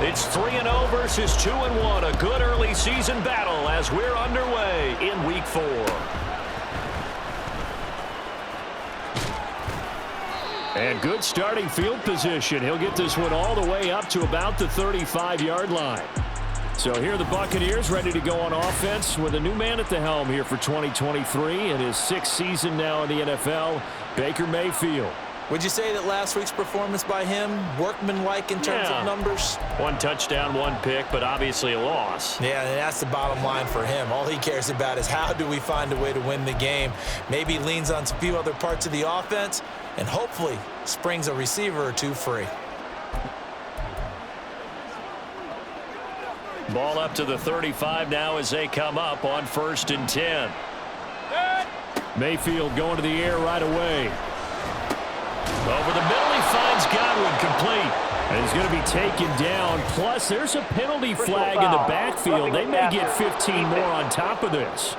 It's 3-0 versus 2-1. A good early season battle as we're underway in Week 4. And good starting field position. He'll get this one all the way up to about the 35-yard line. So here are the Buccaneers ready to go on offense with a new man at the helm here for 2023 in his 6th season now in the NFL, Baker Mayfield. Would you say that last week's performance by him, workmanlike in terms of numbers? 1 touchdown, 1 pick, but obviously a loss. Yeah, and that's the bottom line for him. All he cares about is how do we find a way to win the game. Maybe leans on a few other parts of the offense and hopefully springs a receiver or two free. Ball up to the 35 now as they come up on 1st and 10. Mayfield going to the air right away. Over the middle, he finds Godwin complete. And he's going to be taken down. Plus, there's a penalty flag in the backfield. They may get 15 more on top of this.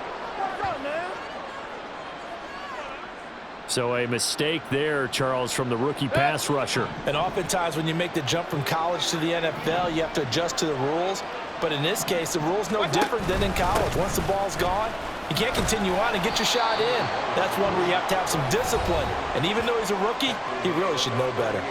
So a mistake there, Charles, from the rookie pass rusher. And oftentimes when you make the jump from college to the NFL, you have to adjust to the rules. But in this case, the rule's no different than in college. Once the ball's gone, you can't continue on and get your shot in. That's one where you have to have some discipline. And even though he's a rookie, he really should know better.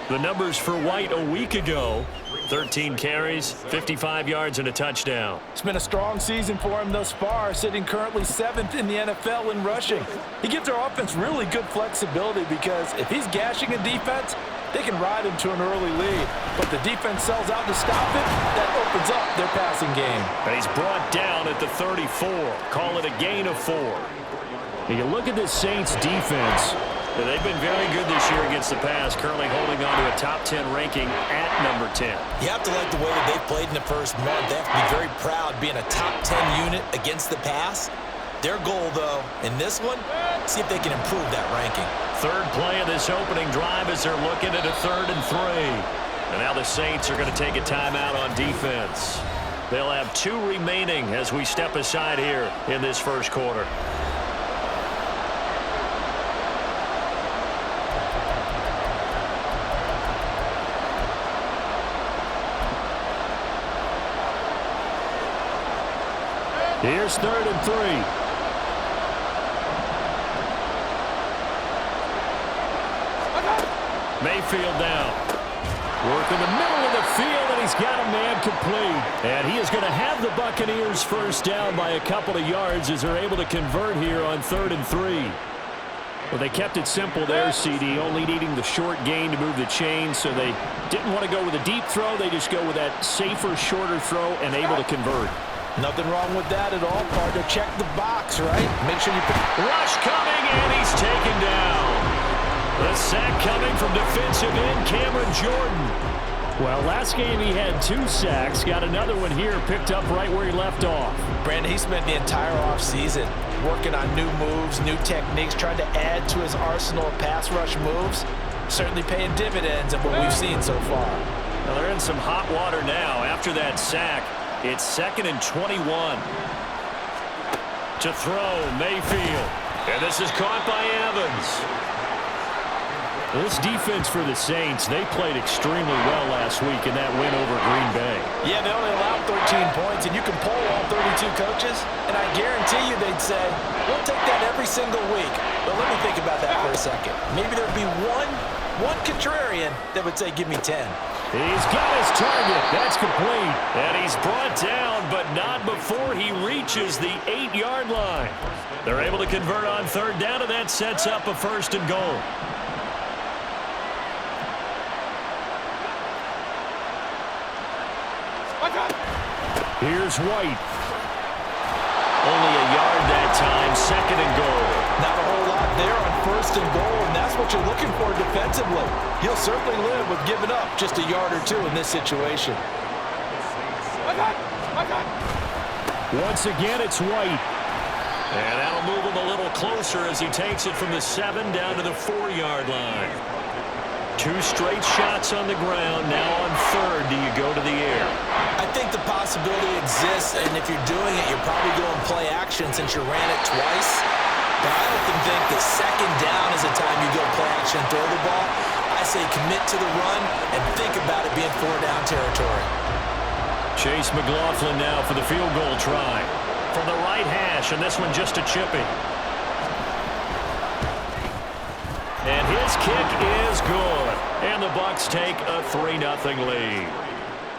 The numbers for White a week ago: 13 carries, 55 yards, and a touchdown. It's been a strong season for him thus far, sitting currently 7th in the NFL in rushing. He gives our offense really good flexibility because if he's gashing a defense, they can ride him to an early lead. But the defense sells out to stop it. That opens up their passing game. And he's brought down at the 34. Call it a gain of 4. You look at this Saints defense. They've been very good this year against the pass, currently holding on to a top 10 ranking at number 10. You have to like the way that they've played in the first month. They have to be very proud being a top 10 unit against the pass. Their goal, though, in this one, see if they can improve that ranking. 3rd play of this opening drive as they're looking at a 3rd and 3. And now the Saints are going to take a timeout on defense. They'll have 2 remaining as we step aside here in this first quarter. Here's 3rd and 3. Mayfield down. Work in the middle of the field, and he's got a man complete. And he is going to have the Buccaneers first down by a couple of yards as they're able to convert here on 3rd and 3. Well, they kept it simple there, CD, only needing the short gain to move the chain, so they didn't want to go with a deep throw. They just go with that safer, shorter throw and able to convert. Nothing wrong with that at all, partner. Check the box, right? Make sure you put... Rush coming, and he's taken down. The sack coming from defensive end Cameron Jordan. Well, last game he had 2 sacks. Got another one here, picked up right where he left off. Brandon, he spent the entire offseason working on new moves, new techniques, trying to add to his arsenal of pass rush moves. Certainly paying dividends of what we've seen so far. Well, they're in some hot water now. After that sack, it's 2nd and 21. To throw, Mayfield. And this is caught by Evans. This defense for the Saints, they played extremely well last week in that win over Green Bay. Yeah, they only allowed 13 points, and you can poll all 32 coaches, and I guarantee you they'd say, we'll take that every single week. But let me think about that for a second. Maybe there'd be one contrarian that would say, give me 10. He's got his target. That's complete. And he's brought down, but not before he reaches the 8-yard line. They're able to convert on 3rd down, and that sets up a 1st and goal. Here's White. Only a yard that time, 2nd and goal. Not a whole lot there on 1st and goal, and that's what you're looking for defensively. He'll certainly live with giving up just a yard or 2 in this situation. Once again, it's White. And that'll move him a little closer as he takes it from the 7 down to the 4-yard line. 2 straight shots on the ground. Now on 3rd, do you go to the air? I think the possibility exists, and if you're doing it, you're probably going play action since you ran it twice. But I often think that 2nd down is the time you go play action and throw the ball. I I say commit to the run and think about it being 4-down territory. Chase McLaughlin now for the field goal try. From the right hash, and this one just a chippy. And his kick is good. And the Bucs take a 3-0 lead.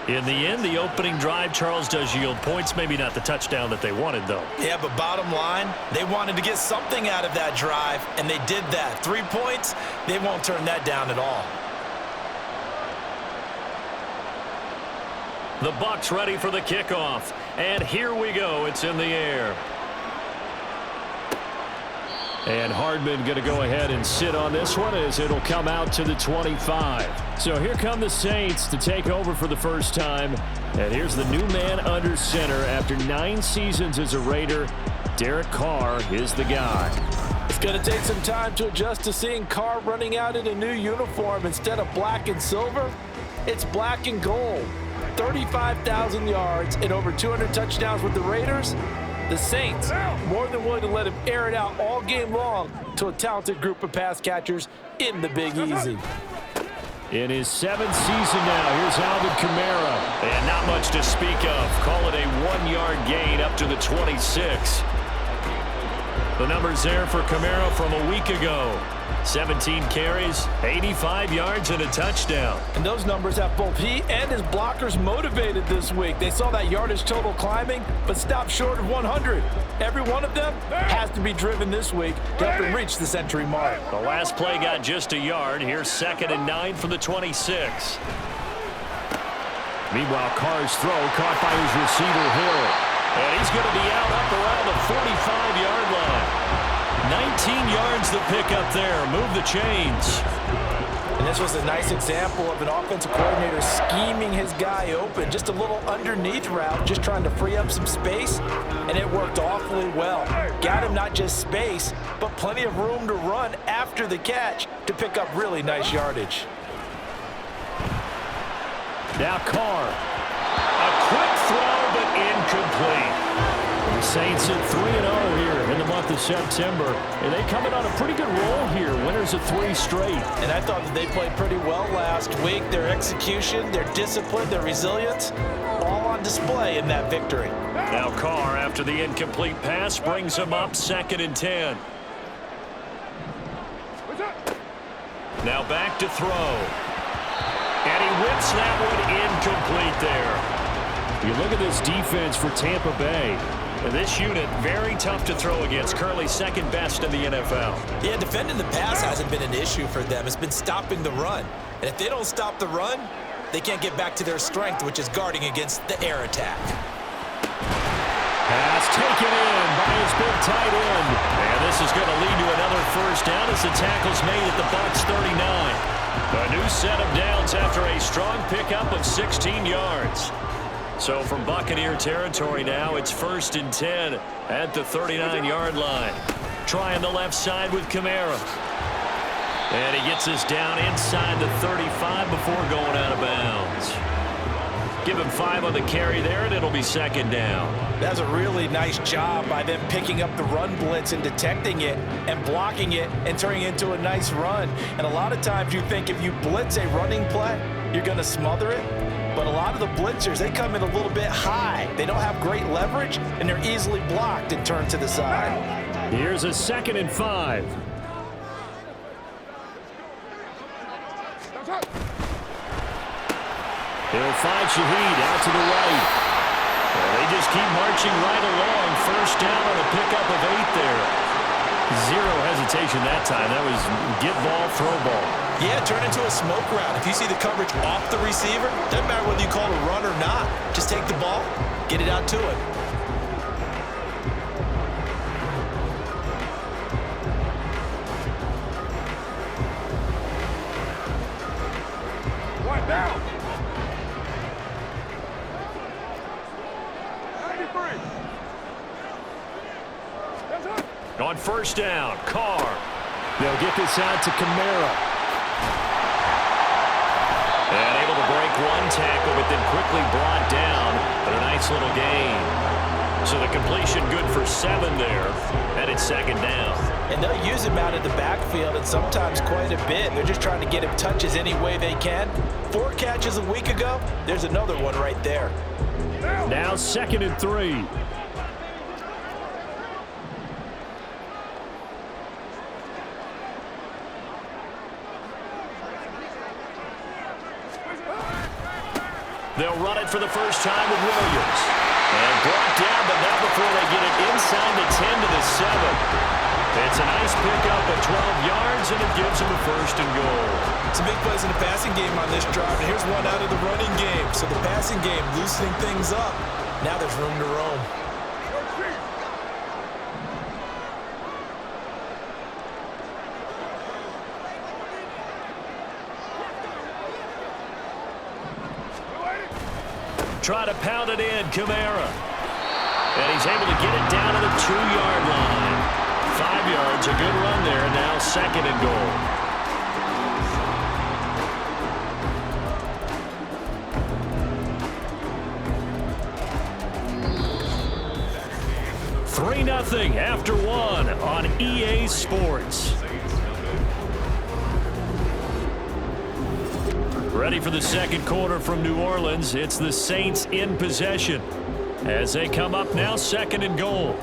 In the end, the opening drive, Charles, does yield points. Maybe not the touchdown that they wanted, though. Yeah, but bottom line, they wanted to get something out of that drive, and they did that. 3 points, they won't turn that down at all. The Bucs ready for the kickoff. And here we go. It's in the air. And Hardman going to go ahead and sit on this one as it'll come out to the 25. So here come the Saints to take over for the first time. And here's the new man under center after 9 seasons as a Raider. Derek Carr is the guy. It's going to take some time to adjust to seeing Carr running out in a new uniform instead of black and silver. It's black and gold. 35,000 yards and over 200 touchdowns with the Raiders. The Saints more than willing to let him air it out all game long to a talented group of pass catchers in the Big Easy. In his 7th season now, here's Alvin Kamara. And not much to speak of. Call it a 1-yard gain up to the 26. The numbers there for Kamara from a week ago. 17 carries, 85 yards, and a touchdown. And those numbers have both he and his blockers motivated this week. They saw that yardage total climbing, but stopped short of 100. Every one of them has to be driven this week to help him reach the century mark. The last play got just a yard. Here's 2nd and 9 from the 26. Meanwhile, Carr's throw caught by his receiver, Hill. And he's going to be out up around the 45-yard line. 19 yards the pick up there. Move the chains. And this was a nice example of an offensive coordinator scheming his guy open. Just a little underneath route, just trying to free up some space, and it worked awfully well. Got him not just space, but plenty of room to run after the catch to pick up really nice yardage. Now Carr. A quick throw, but incomplete. The Saints at 3-0 here in the month of September. And they come in on a pretty good roll here. Winners of 3 straight. And I thought that they played pretty well last week. Their execution, their discipline, their resilience, all on display in that victory. Now Carr, after the incomplete pass, brings him up 2nd and 10. Now back to throw. And he whips that one incomplete there. You look at this defense for Tampa Bay. This unit, very tough to throw against. Currently 2nd best in the NFL. Yeah, defending the pass hasn't been an issue for them. It's been stopping the run. And if they don't stop the run, they can't get back to their strength, which is guarding against the air attack. Pass taken in by his big tight end. And this is going to lead to another first down as the tackle's made at the Bucs 39. A new set of downs after a strong pickup of 16 yards. So from Buccaneer territory now, it's 1st and 10 at the 39-yard line. Trying the left side with Kamara. And he gets us down inside the 35 before going out of bounds. Give him 5 on the carry there, and it'll be 2nd down. That's a really nice job by them picking up the run blitz and detecting it and blocking it and turning it into a nice run. And a lot of times you think if you blitz a running play, you're going to smother it. But a lot of the blitzers, they come in a little bit high. They don't have great leverage, and they're easily blocked and turned to the side. Here's a 2nd and 5. He'll find Shaheed out to the right. Well, they just keep marching right along. First down on a pickup of 8 there. Zero hesitation that time. That was get ball, throw ball. Yeah, turn into a smoke route. If you see the coverage off the receiver, doesn't matter whether you call it a run or not. Just take the ball, get it out to him. Right down. 93. On first down, Carr. They'll get this out to Kamara. And able to break one tackle, but then quickly brought down. But a nice little gain. So the completion good for 7 there. And it's 2nd down. And they'll use him out in the backfield, and sometimes quite a bit. They're just trying to get him touches any way they can. 4 catches a week ago. There's another one right there. Now 2nd and 3. They'll run it for the first time with Williams. And brought down, but not before they get it inside the 10 to the 7. It's a nice pickup at 12 yards, and it gives them a 1st and goal. Some big plays in the passing game on this drive, and here's one out of the running game. So the passing game loosening things up. Now there's room to roam. Try to pound it in, Kamara. And he's able to get it down to the 2-yard line. 5 yards, a good run there. Now 2nd and goal. $3-0 after 1 on EA Sports. Ready for the second quarter from New Orleans. It's the Saints in possession as they come up now 2nd and goal.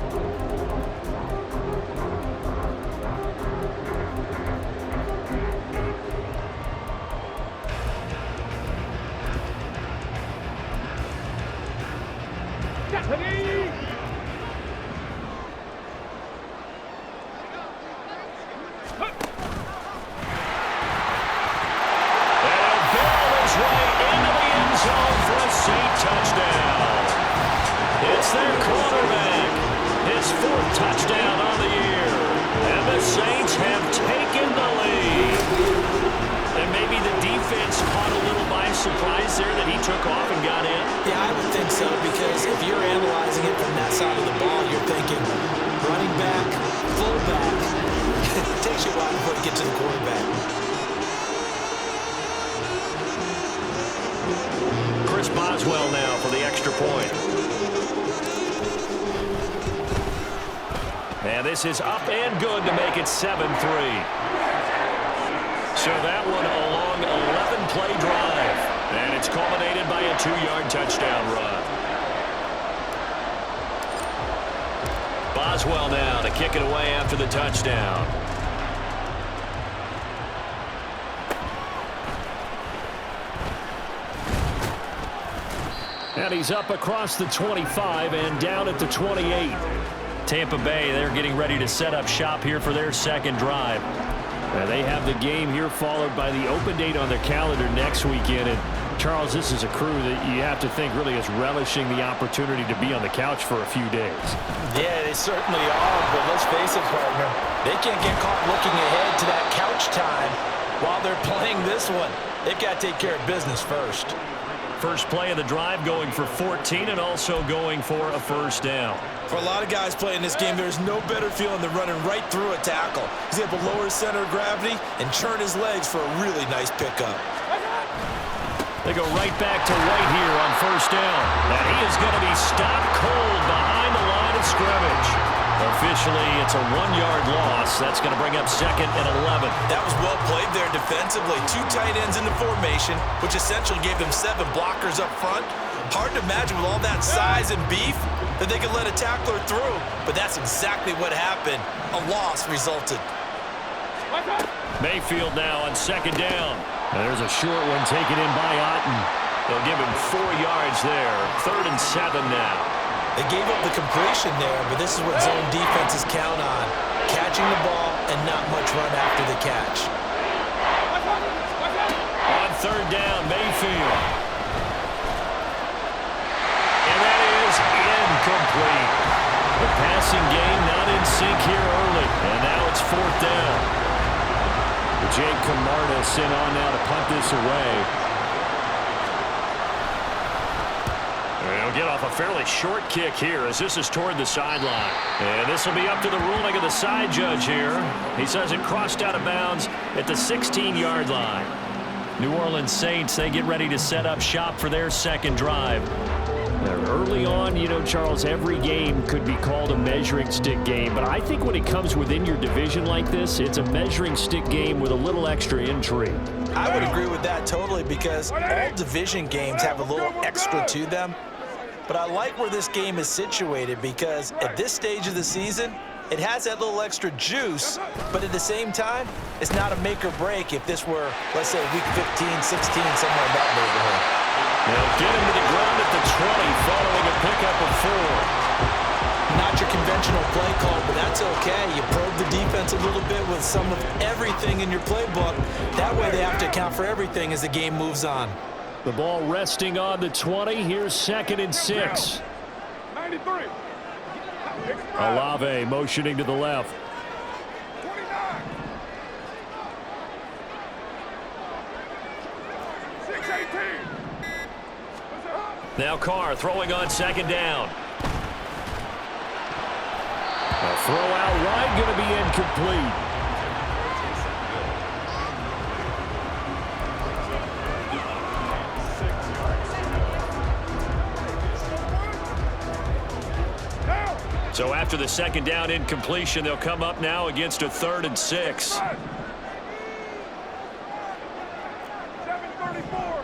And this is up and good to make it 7-3. So that one a long 11-play drive. And it's culminated by a 2-yard touchdown run. Boswell now to kick it away after the touchdown. And he's up across the 25 and down at the 28. Tampa Bay, they're getting ready to set up shop here for their second drive. They have the game here followed by the open date on their calendar next weekend. And Charles, this is a crew that you have to think really is relishing the opportunity to be on the couch for a few days. Yeah, they certainly are, but let's face it, partner. They can't get caught looking ahead to that couch time while they're playing this one. They've got to take care of business first. First play of the drive going for 14 and also going for a first down. For a lot of guys playing this game, there's no better feeling than running right through a tackle. He's able to lower his center of gravity and churn his legs for a really nice pickup. They go right back to White here on first down. And he is going to be stopped cold behind the line of scrimmage. Officially, it's a 1-yard loss. That's going to bring up 2nd and 11. That was well played there defensively. 2 tight ends in the formation, which essentially gave them 7 blockers up front. Hard to imagine with all that size and beef that they could let a tackler through, but that's exactly what happened. A loss resulted. Mayfield now on 2nd down. There's a short one taken in by Otten. They'll give him 4 yards there. 3rd and 7 now. They gave up the completion there, but this is what zone defenses count on. Catching the ball and not much run after the catch. On 3rd down, Mayfield. And that is incomplete. The passing game not in sync here early. And now it's 4th down. Jake Camarda sent on now to punt this away. They'll get off a fairly short kick here as this is toward the sideline. And this will be up to the ruling of the side judge here. He says it crossed out of bounds at the 16-yard line. New Orleans Saints, they get ready to set up shop for their second drive. Early on, you know, Charles, every game could be called a measuring stick game. But I think when it comes within your division like this, it's a measuring stick game with a little extra intrigue. I would agree with that totally because all division games have a little extra to them. But I like where this game is situated because at this stage of the season, it has that little extra juice, but at the same time, it's not a make or break if this were, let's say, week 15, 16, somewhere in that neighborhood. They'll get him to the ground at the 20 following a pickup of 4. Not your conventional play call, but that's okay. You probe the defense a little bit with some of everything in your playbook. That way they have to account for everything as the game moves on. The ball resting on the 20. Here's 2nd and 6. 93. Olave motioning to the left. 29. 618. Now Carr throwing on 2nd down. A throw out wide, going to be incomplete. So after the 2nd down incompletion, they'll come up now against a 3rd and 6. 734.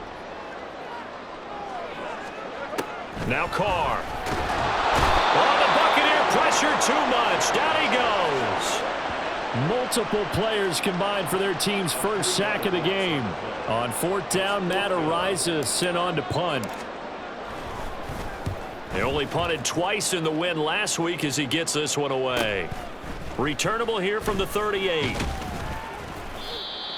Now Carr. Oh, the Buccaneer pressure too much. Down he goes. Multiple players combined for their team's first sack of the game. On 4th down, Matt Araiza sent on to punt. They only punted twice in the win last week as he gets this one away. Returnable here from the 38.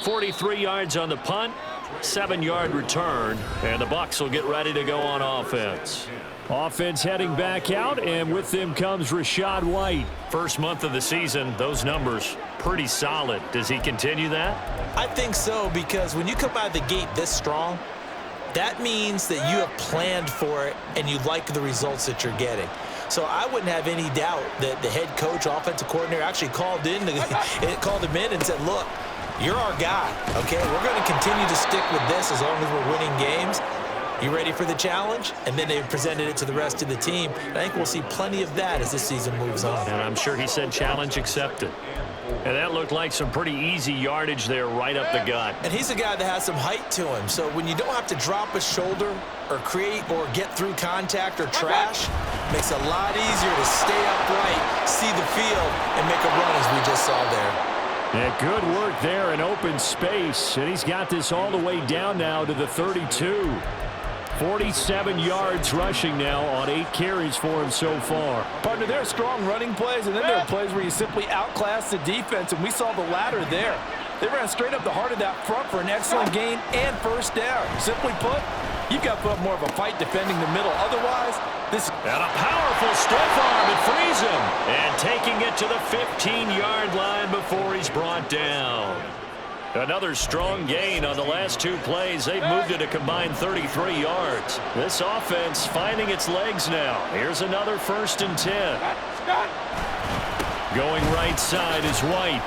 43 yards on the punt, 7-yard return, and the Bucs will get ready to go on offense. Offense heading back out, and with them comes Rachaad White. First month of the season, those numbers pretty solid. Does he continue that? I think so, because when you come out of the gate this strong, that means that you have planned for it and you like the results that you're getting. So I wouldn't have any doubt that the head coach, offensive coordinator, actually called him in and said, look, you're our guy, okay? We're going to continue to stick with this as long as we're winning games. You ready for the challenge? And then they presented it to the rest of the team. And I think we'll see plenty of that as this season moves on. And I'm sure he said challenge accepted. And that looked like some pretty easy yardage there right up the gut. And he's a guy that has some height to him. So when you don't have to drop a shoulder or create or get through contact or trash, it makes it a lot easier to stay upright, see the field, and make a run as we just saw there. Yeah, good work there in open space. And he's got this all the way down now to the 32. 47 yards rushing now on 8 carries for him so far. Partner, there are strong running plays, and then there are plays where you simply outclass the defense, and we saw the latter there. They ran straight up the heart of that front for an excellent gain and first down. Simply put, you've got to put up more of a fight defending the middle. Otherwise, this... And a powerful stiff arm. It frees him. And taking it to the 15-yard line before he's brought down. Another strong gain on the last 2 plays. They've moved it a combined 33 yards. This offense finding its legs now. Here's another 1st and 10. Going right side is White.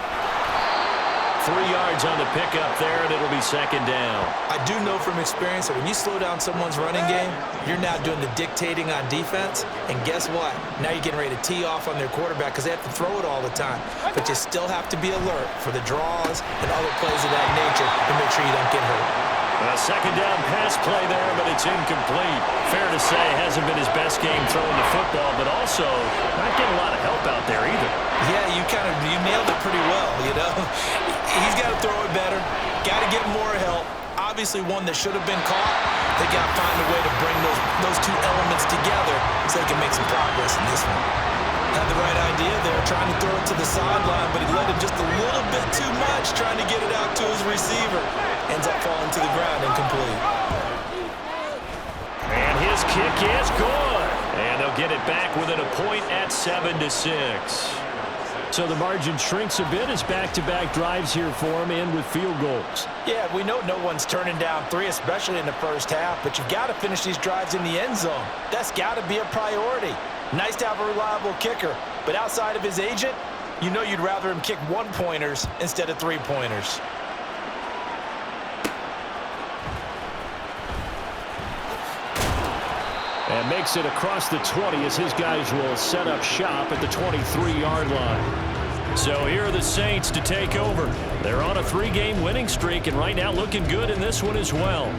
3 yards on the pickup there, and it'll be 2nd down. I do know from experience that when you slow down someone's running game, you're now doing the dictating on defense. And guess what? Now you're getting ready to tee off on their quarterback because they have to throw it all the time. But you still have to be alert for the draws and other plays of that nature to make sure you don't get hurt. A 2nd down pass play there, but it's incomplete. Fair to say, hasn't been his best game throwing the football, but also not getting a lot of help out there either. Yeah, you nailed it pretty well, you know. He's got to throw it better. Got to get more help. Obviously one that should have been caught. They got to find a way to bring those 2 elements together so they can make some progress in this one. Had the right idea there, trying to throw it to the sideline, but he let it just a little bit too much, trying to get it out to his receiver. Ends up falling to the ground incomplete. And his kick is good. And they'll get it back within a point at 7-6. So the margin shrinks a bit as back-to-back drives here for him, and with field goals. Yeah, we know no one's turning down 3, especially in the first half, but you've got to finish these drives in the end zone. That's got to be a priority. Nice to have a reliable kicker, but outside of his agent, you know you'd rather him kick 1-pointers instead of 3-pointers. And makes it across the 20 as his guys will set up shop at the 23-yard line. So here are the Saints to take over. They're on a 3-game winning streak, and right now looking good in this one as well.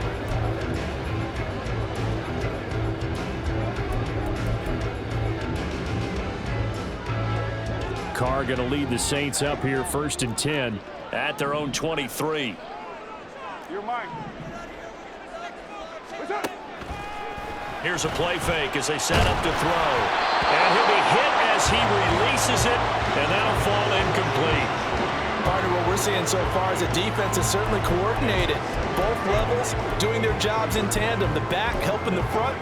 Carr going to lead the Saints up here 1st and 10 at their own 23. You're mine. Here's a play fake as they set up to throw. And he'll be hit as he releases it, and that'll fall incomplete. Partner, what we're seeing so far is the defense is certainly coordinated. Both levels doing their jobs in tandem. The back helping the front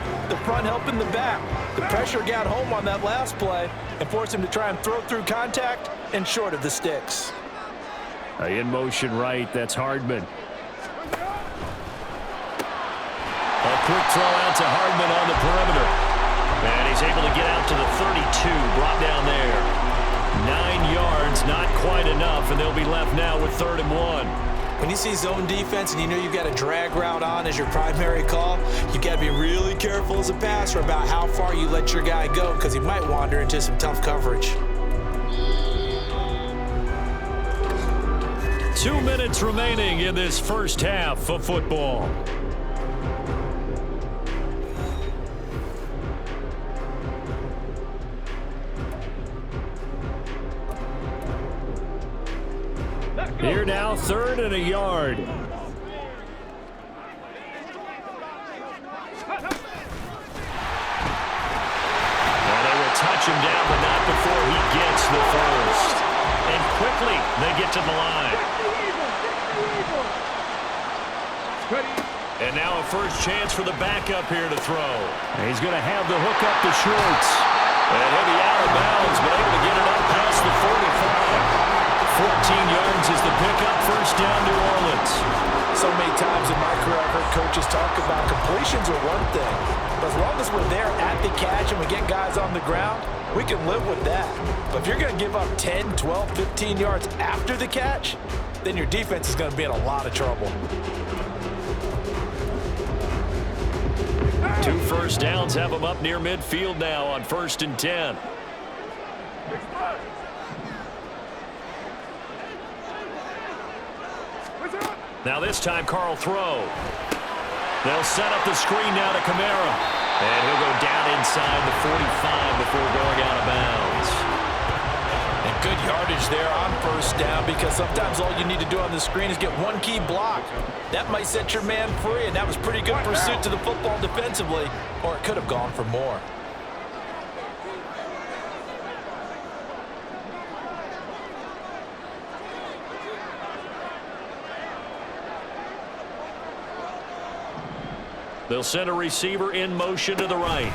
helping the back. The pressure got home on that last play and forced him to try and throw through contact and short of the sticks. In motion right, that's Hardman. A quick throw out to Hardman on the perimeter. And he's able to get out to the 32, brought down there. 9 yards, not quite enough, and they'll be left now with 3rd and 1. When you see zone defense and you know you've got a drag route on as your primary call, you got to be really careful as a passer about how far you let your guy go because he might wander into some tough coverage. 2 minutes remaining in this first half of football. Here now, 3rd and a yard. And they will touch him down, but not before he gets the first. And quickly, they get to the line. And now a first chance for the backup here to throw. And he's going to have the hook up the shorts. And he'll be out of bounds, but able to get it up past the 45. 14 yards is the pickup, 1st down, New Orleans. So many times in my career I've heard coaches talk about completions are one thing, but as long as we're there at the catch and we get guys on the ground, we can live with that. But if you're going to give up 10, 12, 15 yards after the catch, then your defense is going to be in a lot of trouble. 2 first downs have them up near midfield now on 1st and 10. Now this time, Carl throw. They'll set up the screen now to Kamara. And he'll go down inside the 45 before going out of bounds. And good yardage there on 1st down because sometimes all you need to do on the screen is get one key block. That might set your man free, and that was pretty good pursuit to the football defensively, or it could have gone for more. They'll send a receiver in motion to the right.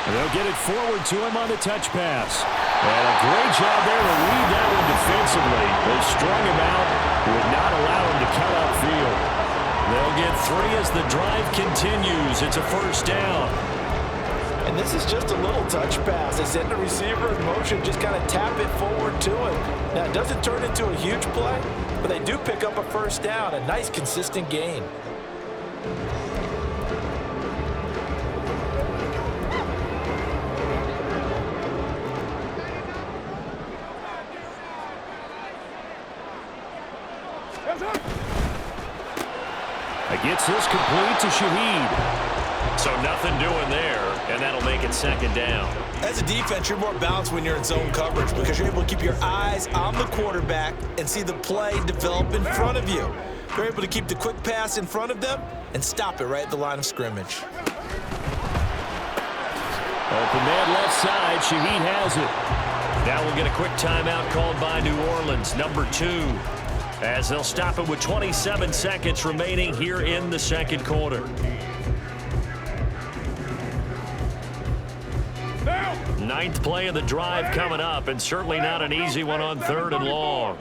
They'll get it forward to him on the touch pass. And a great job there to read that one defensively. They strung him out, would not allow him to cut upfield. They'll get 3 as the drive continues. It's a 1st down. And this is just a little touch pass. They send the receiver in motion, just kind of tap it forward to him. Now, it doesn't turn into a huge play, but they do pick up a 1st down, a nice, consistent gain. Gets this complete to Shaheed. So nothing doing there, and that'll make it 2nd down. As a defense, you're more balanced when you're in zone coverage because you're able to keep your eyes on the quarterback and see the play develop in front of you. You're able to keep the quick pass in front of them and stop it right at the line of scrimmage. Open man left side. Shaheed has it. Now we'll get a quick timeout called by New Orleans, number 2. As they'll stop it with 27 seconds remaining here in the 2nd quarter. Ninth play of the drive coming up, and certainly not an easy one on 3rd and long.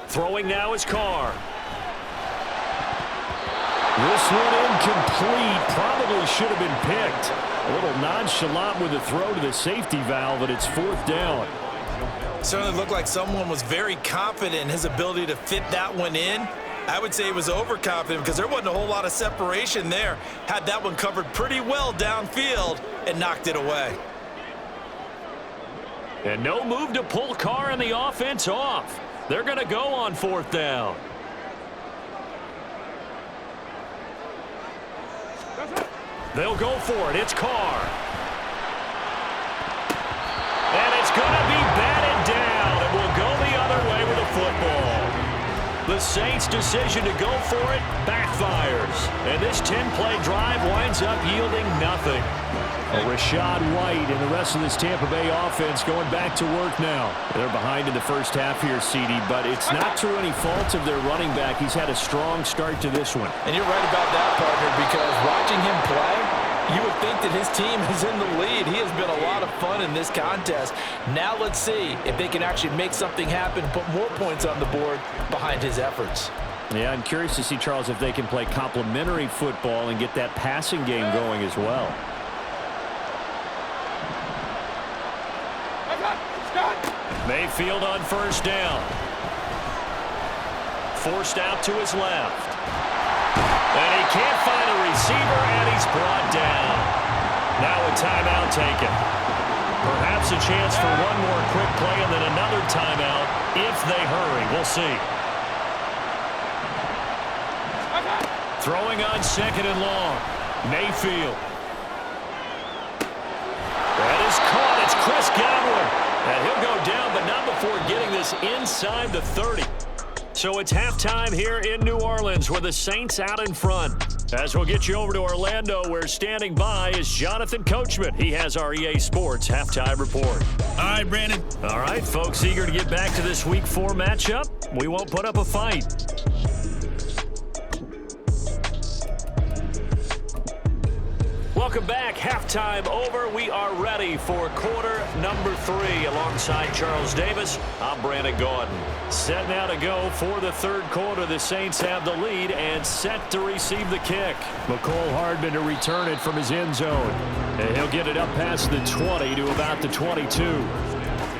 Throwing now is Carr. This one incomplete. Probably should have been picked. A little nonchalant with the throw to the safety valve, and it's 4th down. Certainly looked like someone was very confident in his ability to fit that one in. I would say he was overconfident because there wasn't a whole lot of separation there. Had that one covered pretty well downfield and knocked it away. And no move to pull Carr and the offense off. They're going to go on 4th down. They'll go for it. It's Carr. And it's going to be batted down, and we'll go the other way with the football. The Saints' decision to go for it backfires, and this 10-play drive winds up yielding nothing. Rashad White and the rest of this Tampa Bay offense going back to work now. They're behind in the first half here, CD, but it's not through any fault of their running back. He's had a strong start to this one. And you're right about that, partner, because watching him play, you would think that his team is in the lead. He has been a lot of fun in this contest. Now let's see if they can actually make something happen, put more points on the board behind his efforts. Yeah, I'm curious to see, Charles, if they can play complementary football and get that passing game going as well. Mayfield on 1st down. Forced out to his left. And he can't find a receiver, and he's brought down. Now a timeout taken. Perhaps a chance for one more quick play and then another timeout if they hurry. We'll see. Throwing on 2nd and long. Mayfield. That is caught. It's Chris Godwin. And he'll go down, but not before getting this inside the 30. So it's halftime here in New Orleans with the Saints out in front. As we'll get you over to Orlando, where standing by is Jonathan Coachman. He has our EA Sports halftime report. All right, Brandon. All right, folks, eager to get back to this Week 4 matchup. We won't put up a fight. Welcome back. Halftime over. We are ready for quarter number 3. Alongside Charles Davis, I'm Brandon Gordon. Set now to go for the 3rd quarter. The Saints have the lead and set to receive the kick. McCole Hardman to return it from his end zone. And he'll get it up past the 20 to about the 22.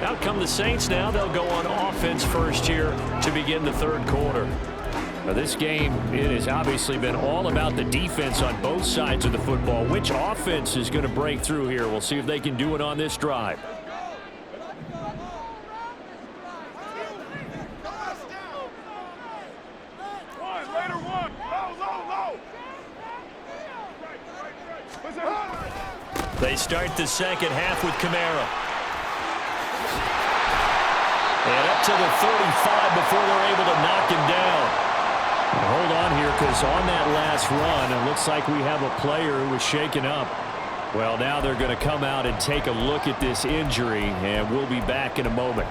Out come the Saints now. They'll go on offense first here to begin the 3rd quarter. Now this game, it has obviously been all about the defense on both sides of the football. Which offense is going to break through here? We'll see if they can do it on this drive. They start the 2nd half with Kamara. And up to the 35 before they're able to knock him down. Hold on here, because on that last run, it looks like we have a player who was shaken up. Well, now they're going to come out and take a look at this injury, and we'll be back in a moment.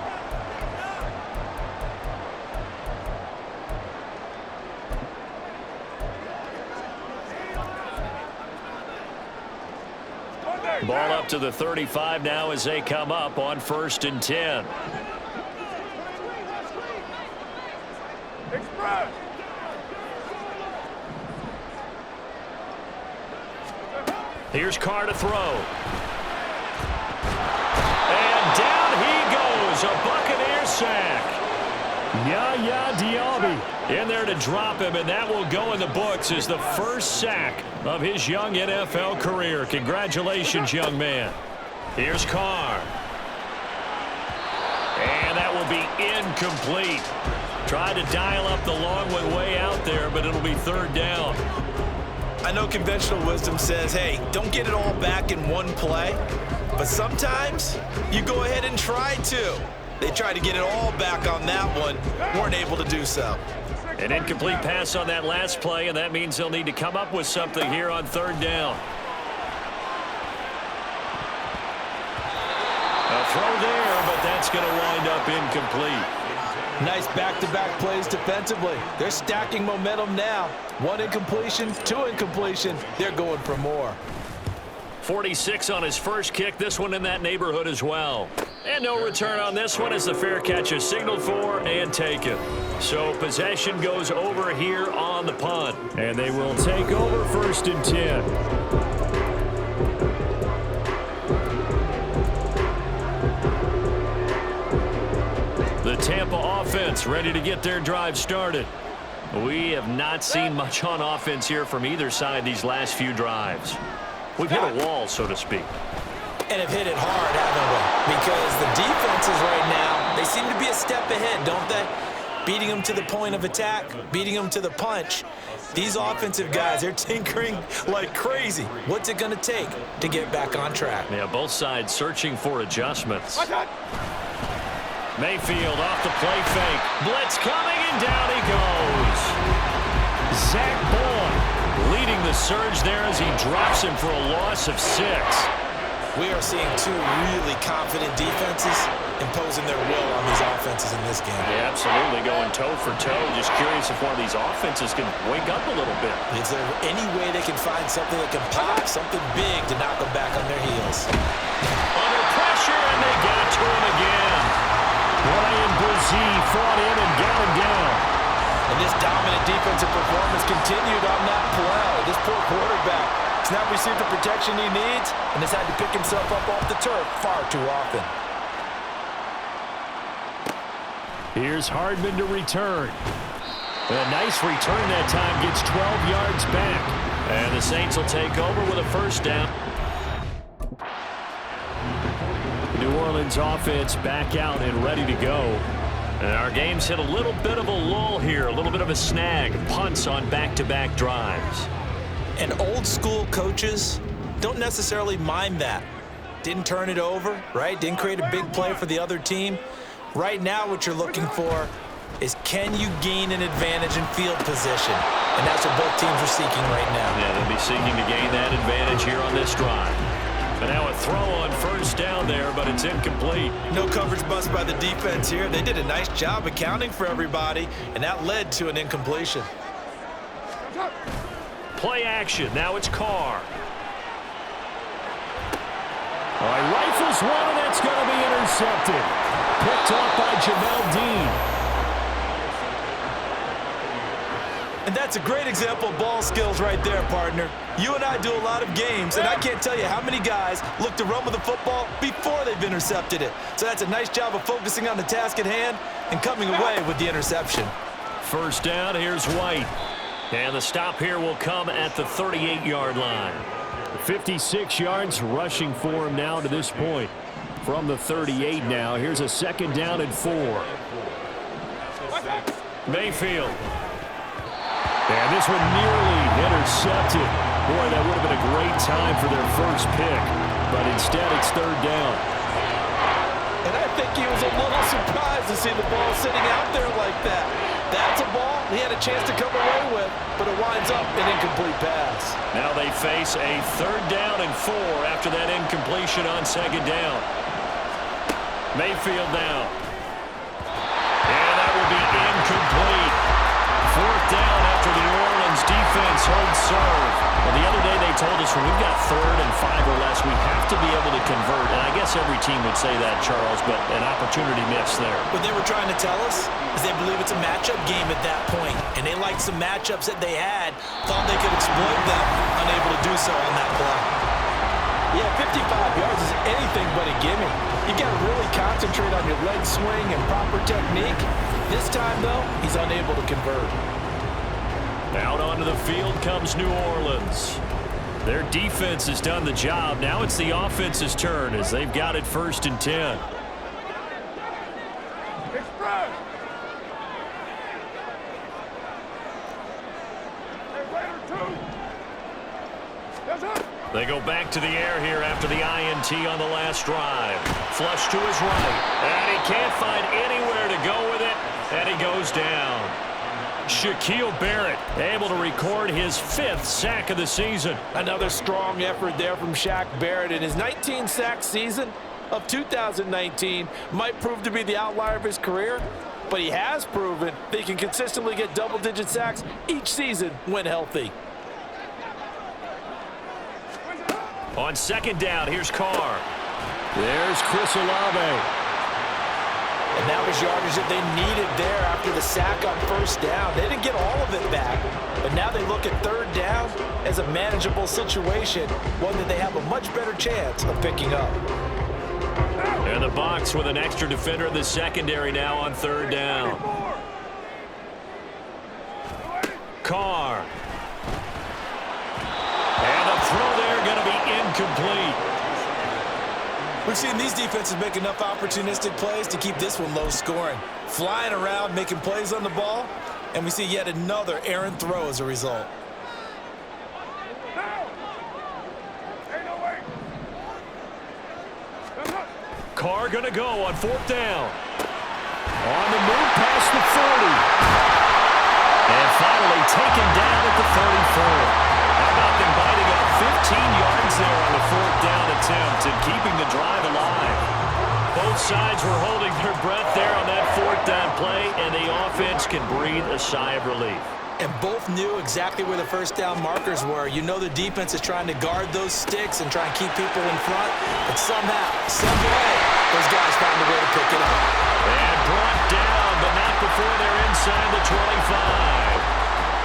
Ball up to the 35 now as they come up on 1st and 10. Express. Here's Carr to throw. And down he goes. A Buccaneers sack. Yaya Diaby in there to drop him, and that will go in the books as the first sack of his young NFL career. Congratulations, young man. Here's Carr. And that will be incomplete. Tried to dial up the long one way out there, but it'll be 3rd down. I know conventional wisdom says, hey, don't get it all back in one play. But sometimes you go ahead and try to. They tried to get it all back on that one. Weren't able to do so. An incomplete pass on that last play, and that means they'll need to come up with something here on 3rd down. A throw there, but that's going to wind up incomplete. Nice back-to-back plays defensively. They're stacking momentum now. 1 incompletion, 2 incompletion. They're going for more. 46 on his first kick. This one in that neighborhood as well. And no return on this one as the fair catch is signaled for and taken. So possession goes over here on the punt. And they will take over 1st and 10. The Tampa offense ready to get their drive started. We have not seen much on offense here from either side these last few drives. We've hit a wall, so to speak. And have hit it hard, haven't we? Because the defenses right now, they seem to be a step ahead, don't they? Beating them to the point of attack, beating them to the punch. These offensive guys, they're tinkering like crazy. What's it going to take to get back on track? Yeah, both sides searching for adjustments. Mayfield off the play fake. Blitz coming, and down he goes. Zach Boyd leading the surge there as he drops him for a loss of 6. We are seeing two really confident defenses imposing their will on these offenses in this game. Yeah, absolutely, going toe for toe. Just curious if one of these offenses can wake up a little bit. Is there any way they can find something that can pop, something big to knock them back on their heels? Under pressure, and they got to him again. Brian Brzee fought in and got him down. And this dominant defensive performance continued on that play. This poor quarterback has not received the protection he needs and has had to pick himself up off the turf far too often. Here's Hardman to return. A nice return that time, gets 12 yards back. And the Saints will take over with a first down. New Orleans offense back out and ready to go. And our game's hit a little bit of a lull here, a little bit of a snag. Punts on back-to-back drives. And old school coaches don't necessarily mind that. Didn't turn it over, right? Didn't create a big play for the other team. Right now what you're looking for is, can you gain an advantage in field position? And that's what both teams are seeking right now. Yeah, they'll be seeking to gain that advantage here on this drive. And now a throw on first down there, but it's incomplete. No coverage bust by the defense here. They did a nice job accounting for everybody, and that led to an incompletion. Play action. Now it's Carr. All right, rifles one, and that's going to be intercepted. Picked off by Jamel Dean. And that's a great example of ball skills right there, partner. You and I do a lot of games, and I can't tell you how many guys look to run with the football before they've intercepted it. So that's a nice job of focusing on the task at hand and coming away with the interception. First down, here's White. And the stop here will come at the 38-yard line. 56 yards rushing for him now to this point. From the 38 now, here's a second down and 4. Mayfield. And this one nearly intercepted. Boy, that would have been a great time for their first pick. But instead, it's third down. And I think he was a little surprised to see the ball sitting out there like that. That's a ball he had a chance to come away with, but it winds up an incomplete pass. Now they face a third down and 4 after that incompletion on second down. Mayfield now. And that will be incomplete. Fourth down after the New Orleans defense holds serve. Well, the other day they told us when we've got third and 5 or less, we have to be able to convert. And I guess every team would say that, Charles, but an opportunity missed there. What they were trying to tell us is they believe it's a matchup game at that point. And they liked some matchups that they had, thought they could exploit them, unable to do so on that play. Yeah, 55 yards is anything but a gimme. You got to really concentrate on your leg swing and proper technique. This time, though, he's unable to convert. Out onto the field comes New Orleans. Their defense has done the job. Now it's the offense's turn as they've got it first and 10. Express. They go back to the air here after the INT on the last drive. Flush to his right. And he can't find anywhere to go with it. And he goes down. Shaquille Barrett able to record his 5th sack of the season. Another strong effort there from Shaq Barrett. In his 19-sack season of 2019 might prove to be the outlier of his career, but he has proven that he can consistently get double-digit sacks each season when healthy. On second down, here's Carr. There's Chris Olave. And that was yardage that they needed there after the sack on first down. They didn't get all of it back, but now they look at third down as a manageable situation, one that they have a much better chance of picking up. And the box with an extra defender in the secondary now on third down. Carr. And the throw there going to be incomplete. We've seen these defenses make enough opportunistic plays to keep this one low scoring. Flying around, making plays on the ball, and we see yet another errant throw as a result. Carr going to go on 4th down. On the move past the 30. And finally taken down at the 34. How about them biting up 15 yards there on the 4th down attempt and keeping the drive alive? Both sides were holding their breath there on that 4th down play, and the offense can breathe a sigh of relief. And both knew exactly where the first down markers were. You know the defense is trying to guard those sticks and try and keep people in front, but somehow, some way, those guys found a way to pick it up. And brought down, but not before they're inside the 25.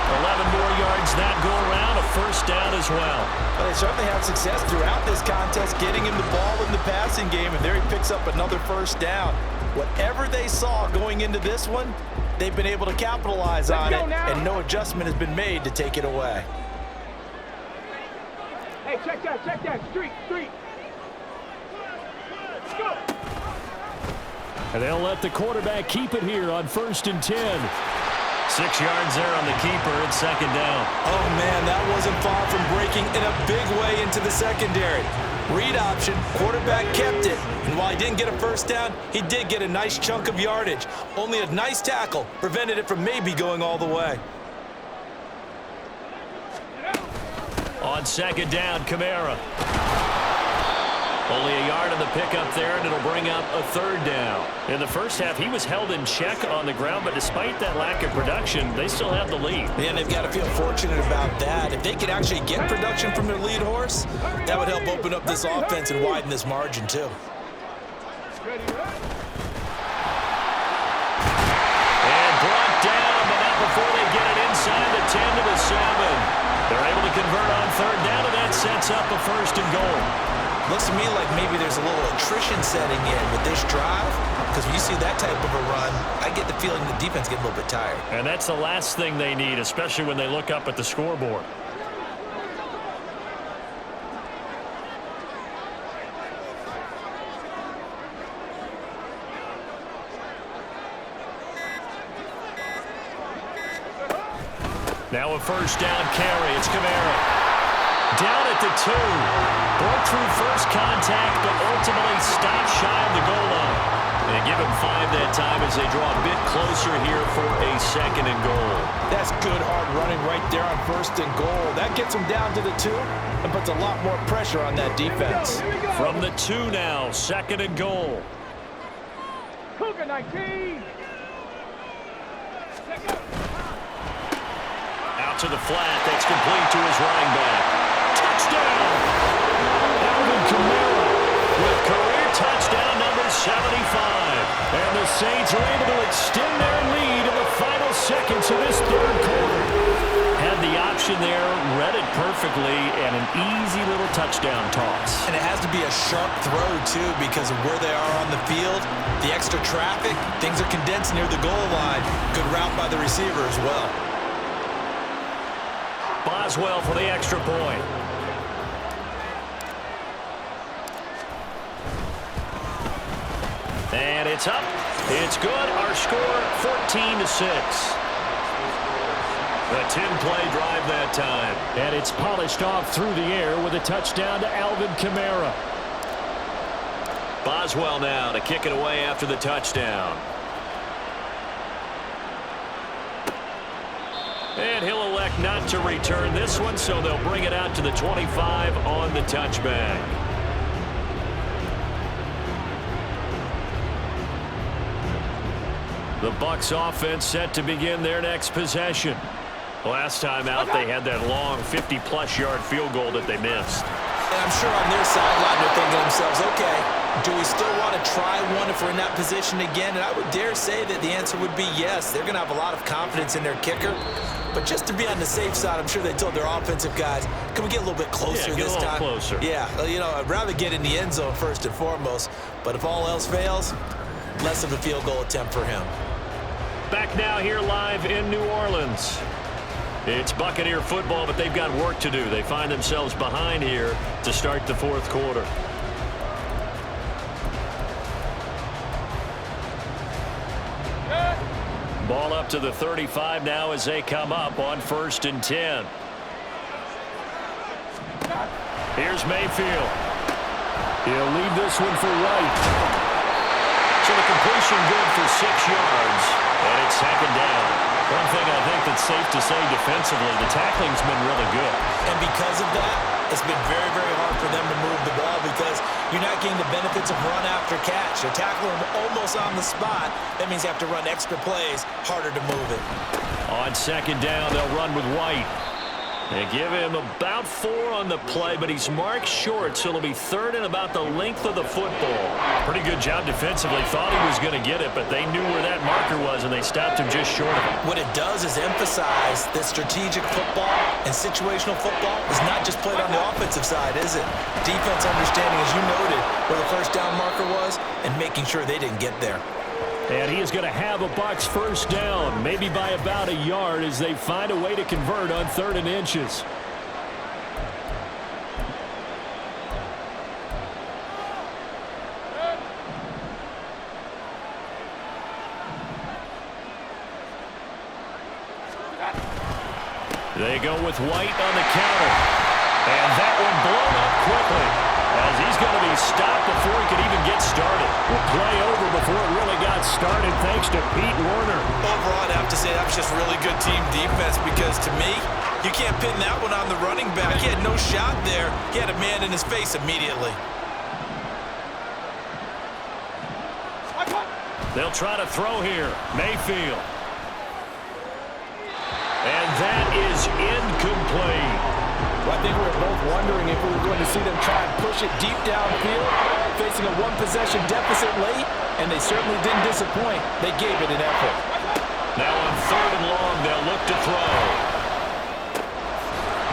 11 more yards that go around, a first down as well. Well, they certainly had success throughout this contest, getting him the ball in the passing game, and there he picks up another first down. Whatever they saw going into this one, they've been able to capitalize on it, and no adjustment has been made to take it away. Hey, check that. Street. Let's go. And they'll let the quarterback keep it here on 1st and 10. 6 yards there on the keeper at 2nd down. Oh, man, that wasn't far from breaking in a big way into the secondary. Read option, quarterback kept it. And while he didn't get a first down, he did get a nice chunk of yardage. Only a nice tackle prevented it from maybe going all the way. On 2nd down, Kamara. Only a yard on the pickup there, and it'll bring up a 3rd down. In the first half, he was held in check on the ground, but despite that lack of production, they still have the lead. Man, they've got to feel fortunate about that. If they could actually get production from their lead horse, that would help open up this offense and widen this margin, too. And brought down, but not before they get it inside the 10 to the 7. They're able to convert on 3rd down, and that sets up a 1st and goal. Looks to me like maybe there's a little attrition setting in with this drive, because when you see that type of a run, I get the feeling the defense gets a little bit tired. And that's the last thing they need, especially when they look up at the scoreboard. Now a 1st down carry. It's Kamara. Down at the 2. Broke through first contact, but ultimately stopped shy of the goal line. And give him 5 that time as they draw a bit closer here for a 2nd and goal. That's good hard running right there on 1st and goal. That gets them down to the 2 and puts a lot more pressure on that defense. From the 2 now, 2nd and goal. Cougar 19. Out to the flat. That's complete to his running back. Touchdown! Alvin Kamara with career touchdown number 75. And the Saints are able to extend their lead in the final seconds of this 3rd quarter. Had the option there, read it perfectly, and an easy little touchdown toss. And it has to be a sharp throw, too, because of where they are on the field. The extra traffic, things are condensed near the goal line. Good route by the receiver as well. Boswell for the extra point. And it's up. It's good. Our score, 14-6. A 10-play drive that time. And it's polished off through the air with a touchdown to Alvin Kamara. Boswell now to kick it away after the touchdown. And he'll elect not to return this one, so they'll bring it out to the 25 on the touchback. The Bucs offense set to begin their next possession. Last time out, they had that long 50-plus yard field goal that they missed. And I'm sure on their sideline they're thinking to themselves, okay, do we still want to try one if we're in that position again? And I would dare say that the answer would be yes. They're going to have a lot of confidence in their kicker. But just to be on the safe side, I'm sure they told their offensive guys, can we get a little bit closer this time? Closer. Yeah, you know, I'd rather get in the end zone first and foremost. But if all else fails, less of a field goal attempt for him. Back now here live in New Orleans. It's Buccaneer football, but they've got work to do. They find themselves behind here to start the fourth quarter. Ball up to the 35 now as they come up on 1st and 10. Here's Mayfield. He'll leave this one for White. So the completion good for 6 yards, and it's 2nd down. One thing I think that's safe to say defensively, the tackling's been really good. And because of that, it's been very, very hard for them to move the ball because you're not getting the benefits of run after catch. They're tackling them almost on the spot. That means you have to run extra plays, harder to move it. On 2nd down, they'll run with White. They give him about 4 on the play, but he's marked short, so it'll be 3rd and about the length of the football. Pretty good job defensively. Thought he was going to get it, but they knew where that marker was, and they stopped him just short of it. What it does is emphasize that strategic football and situational football is not just played on the offensive side, is it? Defense understanding, as you noted, where the 1st down marker was and making sure they didn't get there. And he is going to have a Bucs 1st down, maybe by about a yard as they find a way to convert on 3rd and inches. They go with White on the counter. And that one blown up quickly as he's going to be stopped before he could even get started. Play over before it really got started thanks to Pete Werner. Overall, I'd have to say that was just really good team defense because to me, you can't pin that one on the running back. He had no shot there. He had a man in his face immediately. They'll try to throw here. Mayfield. And that is incomplete. Well, I think we were both wondering if we were going to see them try and push it deep downfield, facing a one-possession deficit late, and they certainly didn't disappoint. They gave it an effort. Now on 3rd and long, they'll look to throw.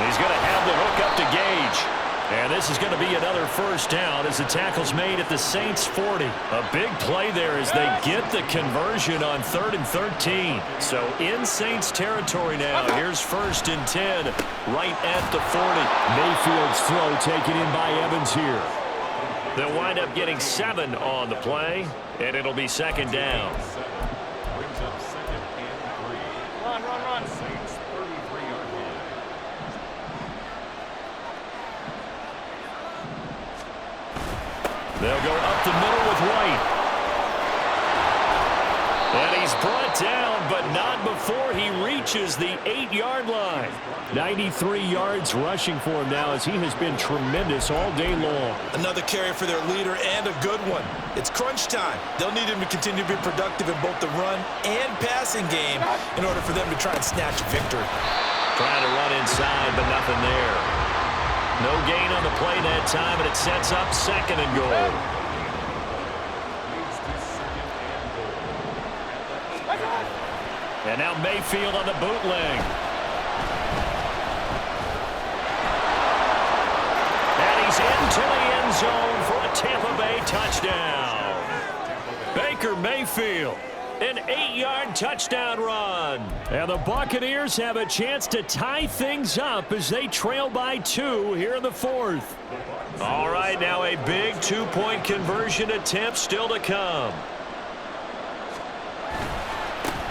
He's going to have the hook up to Gage. And this is going to be another 1st down as the tackle's made at the Saints' 40. A big play there as they get the conversion on 3rd and 13. So in Saints territory now. Here's 1st and 10 right at the 40. Mayfield's throw taken in by Evans here. They'll wind up getting 7 on the play, and it'll be 2nd down. Run. Saints 33-yard line. They'll go up the middle with White. And he's brought down, but not before he reaches the 8-yard line. 93 yards rushing for him now as he has been tremendous all day long. Another carry for their leader and a good one. It's crunch time. They'll need him to continue to be productive in both the run and passing game in order for them to try and snatch a victory. Trying to run inside, but nothing there. No gain on the play that time, and it sets up 2nd and goal. And now Mayfield on the bootleg. And he's into the end zone for a Tampa Bay touchdown. Baker Mayfield, an 8-yard touchdown run. And the Buccaneers have a chance to tie things up as they trail by 2 here in the 4th. All right, now a big 2-point conversion attempt still to come.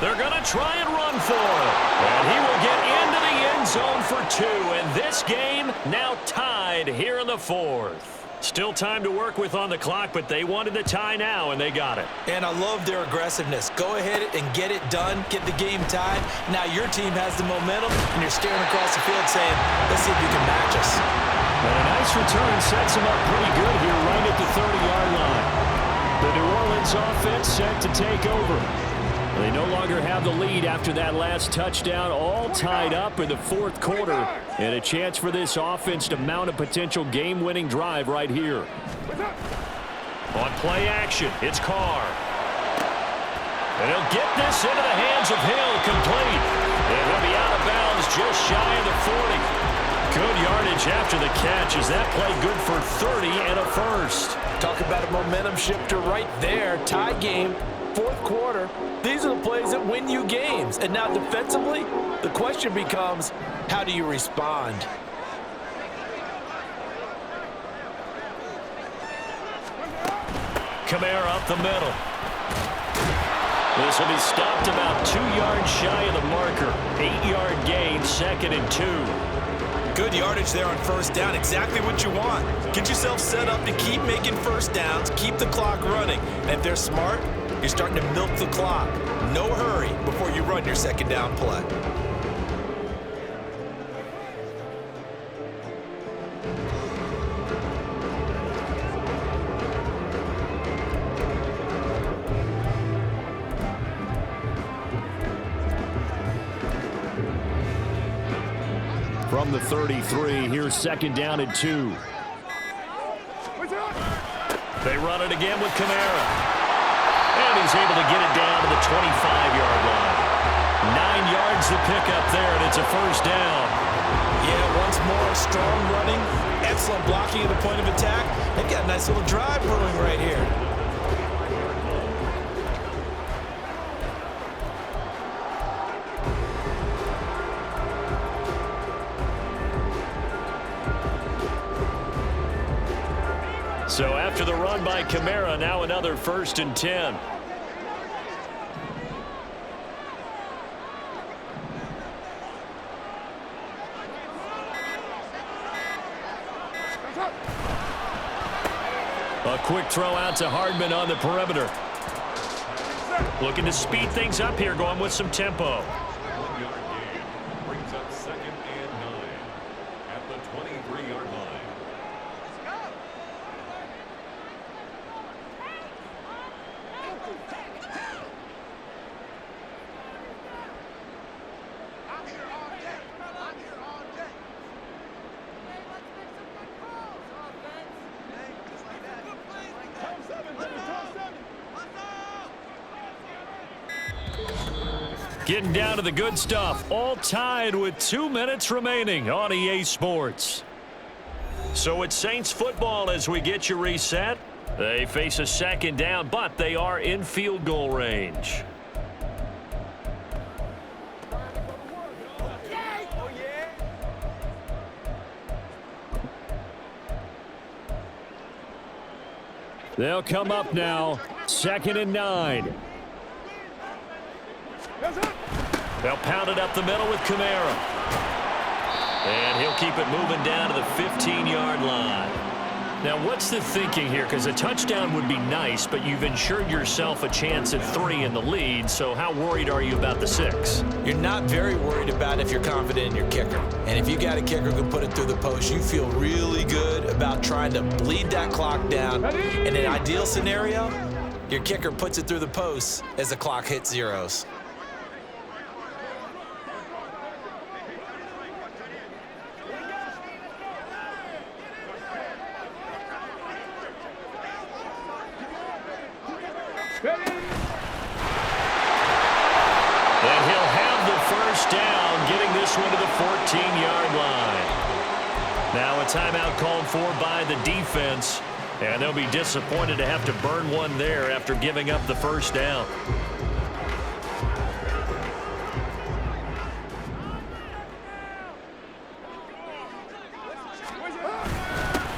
They're going to try and run for it. And he will get into the end zone for 2. And this game now tied here in the 4th. Still time to work with on the clock, but they wanted the tie now, and they got it. And I love their aggressiveness. Go ahead and get it done. Get the game tied. Now your team has the momentum, and you're staring across the field saying, let's see if you can match us. And a nice return sets them up pretty good here right at the 30-yard line. The New Orleans offense set to take over. They no longer have the lead after that last touchdown, all tied up in the 4th quarter. And a chance for this offense to mount a potential game-winning drive right here. On play action, it's Carr. And he'll get this into the hands of Hill, complete. And he'll be out of bounds just shy of the 40. Good yardage after the catch. Is that play good for 30 and a 1st? Talk about a momentum shifter right there. Tie game. Fourth quarter, these are the plays that win you games. And now defensively, the question becomes, how do you respond? Kamara up the middle. This will be stopped about 2 yards shy of the marker. 8-yard gain, 2nd and 2. Good yardage there on first down. Exactly what you want. Get yourself set up to keep making first downs, keep the clock running. And if they're smart, you're starting to milk the clock. No hurry before you run your second down play. From the 33, here's 2nd down and 2. They run it again with Kamara. And he's able to get it down to the 25-yard line. 9 yards to pick up there, and it's a first down. Yeah, once more, strong running, excellent blocking at the point of attack. They've got a nice little drive brewing right here. So after the run by Kamara, now another 1st and 10. A quick throw out to Hardman on the perimeter. Looking to speed things up here, going with some tempo. 1-yard gain brings up 2nd and 9 at the 23-yard line. Getting down to the good stuff. All tied with 2 minutes remaining on EA Sports. So it's Saints football as we get you reset. They face a 2nd down, but they are in field goal range. They'll come up now. 2nd and 9. They'll pound it up the middle with Kamara. And he'll keep it moving down to the 15-yard line. Now, what's the thinking here? Because a touchdown would be nice, but you've ensured yourself a chance at 3 in the lead, so how worried are you about the 6? You're not very worried about it if you're confident in your kicker. And if you got a kicker who can put it through the post, you feel really good about trying to bleed that clock down. In an ideal scenario, your kicker puts it through the post as the clock hits zeros. And he'll have the first down, getting this one to the 14-yard line. Now a timeout called for by the defense, and they'll be disappointed to have to burn one there after giving up the first down.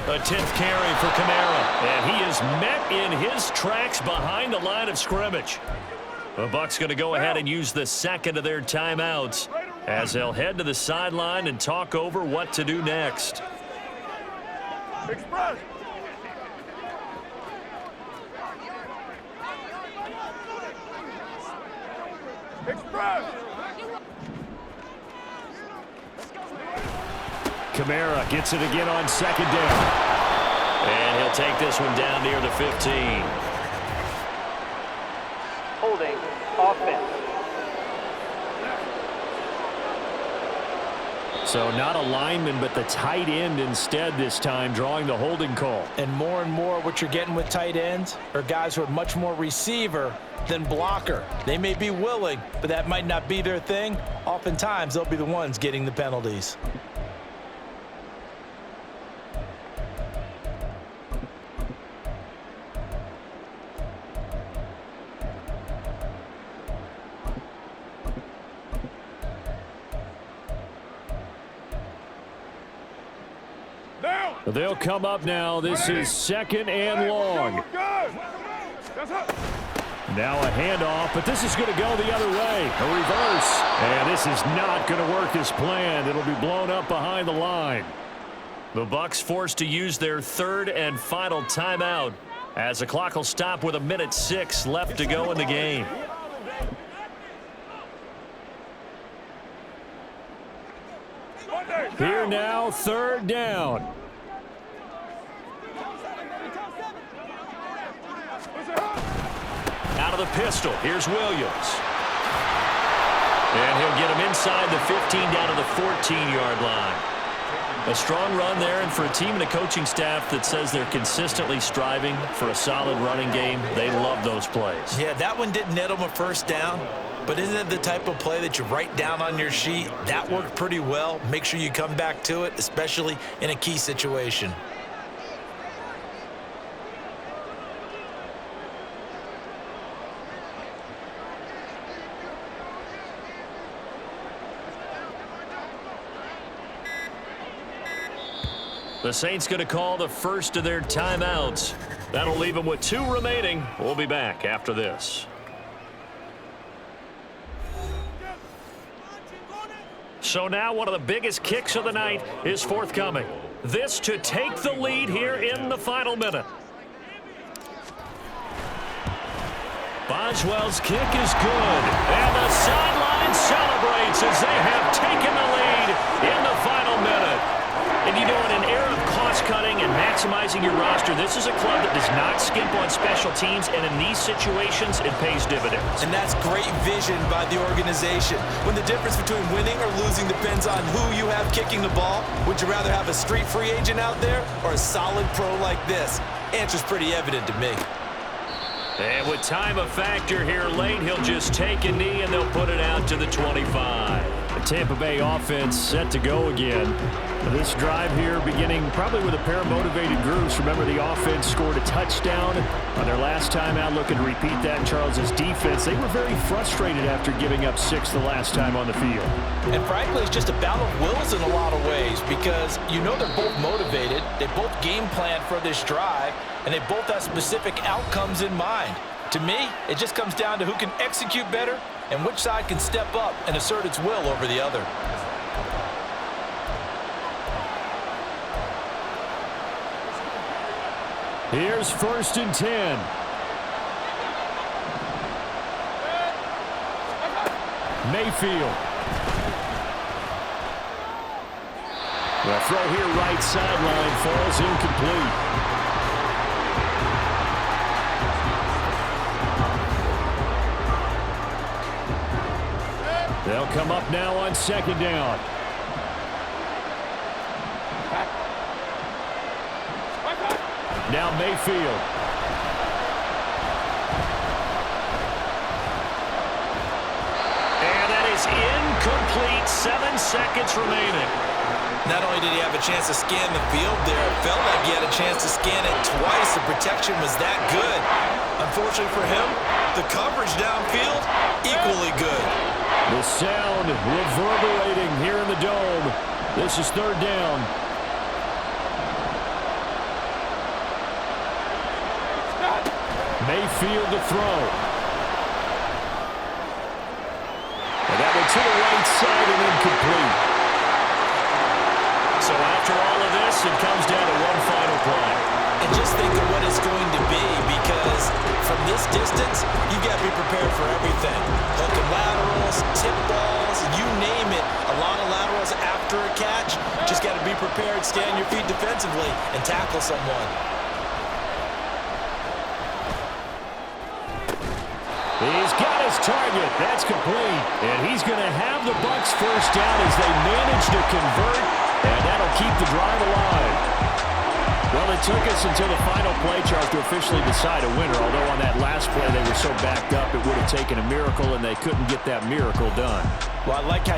A 10th carry for Kamara, and he is met in his tracks behind the line of scrimmage. The Bucs going to go ahead and use the 2nd of their timeouts as they'll head to the sideline and talk over what to do next. Express. Express. Kamara gets it again on 2nd down. And he'll take this one down near the 15. Holding. Offense. So not a lineman, but the tight end instead this time, drawing the holding call. And more what you're getting with tight ends are guys who are much more receiver than blocker. They may be willing, but that might not be their thing. Oftentimes, they'll be the ones getting the penalties. They'll come up now. This is 2nd and long. Now a handoff, but this is going to go the other way. A reverse. And this is not going to work as planned. It'll be blown up behind the line. The Bucs forced to use their 3rd and final timeout as the clock will stop with 1:06 left to go in the game. Here now, 3rd down. Out of the pistol, here's Williams. And he'll get him inside the 15 down to the 14-yard line. A strong run there, and for a team and a coaching staff that says they're consistently striving for a solid running game, they love those plays. Yeah, that one didn't net them a 1st down, but isn't it the type of play that you write down on your sheet? That worked pretty well. Make sure you come back to it, especially in a key situation. The Saints going to call the first of their timeouts. That'll leave them with 2 remaining. We'll be back after this. So now one of the biggest kicks of the night is forthcoming. This to take the lead here in the final minute. Boswell's kick is good. And the sideline celebrates as they have taken the lead in the final minute. And you know, in an era of cost-cutting and maximizing your roster, this is a club that does not skimp on special teams, and in these situations, it pays dividends. And that's great vision by the organization. When the difference between winning or losing depends on who you have kicking the ball, would you rather have a street free agent out there or a solid pro like this? Answer's pretty evident to me. And with time a factor here late, he'll just take a knee and they'll put it out to the 25. The Tampa Bay offense set to go again. This drive here beginning probably with a pair of motivated groups. Remember, the offense scored a touchdown on their last time out, looking to repeat that. Charles' defense, they were very frustrated after giving up 6 the last time on the field. And frankly, it's just a battle of wills in a lot of ways, because you know they're both motivated, they both game plan for this drive, and they both have specific outcomes in mind. To me, it just comes down to who can execute better and which side can step up and assert its will over the other. Here's 1st and 10. Mayfield. The throw here right sideline falls incomplete. They'll come up now on 2nd down. Now Mayfield. And that is incomplete. 7 seconds remaining. Not only did he have a chance to scan the field there, it felt like he had a chance to scan it twice. The protection was that good. Unfortunately for him, the coverage downfield, equally good. The sound reverberating here in the dome. This is 3rd down. Mayfield to throw. And that one to the right side and incomplete. So after all of this, it comes down to one final play. And just think of what it's going to be, because from this distance, you've got to be prepared for everything. Hook and laterals, tip balls, you name it. A lot of laterals after a catch. Just got to be prepared, stay on your feet defensively, and tackle someone. He's got his target. That's complete. And he's going to have the Bucs 1st down as they manage to convert, and that'll keep the drive alive. Well, it took us until the final play, Charles, to officially decide a winner, although on that last play they were so backed up it would have taken a miracle, and they couldn't get that miracle done. Well, I like how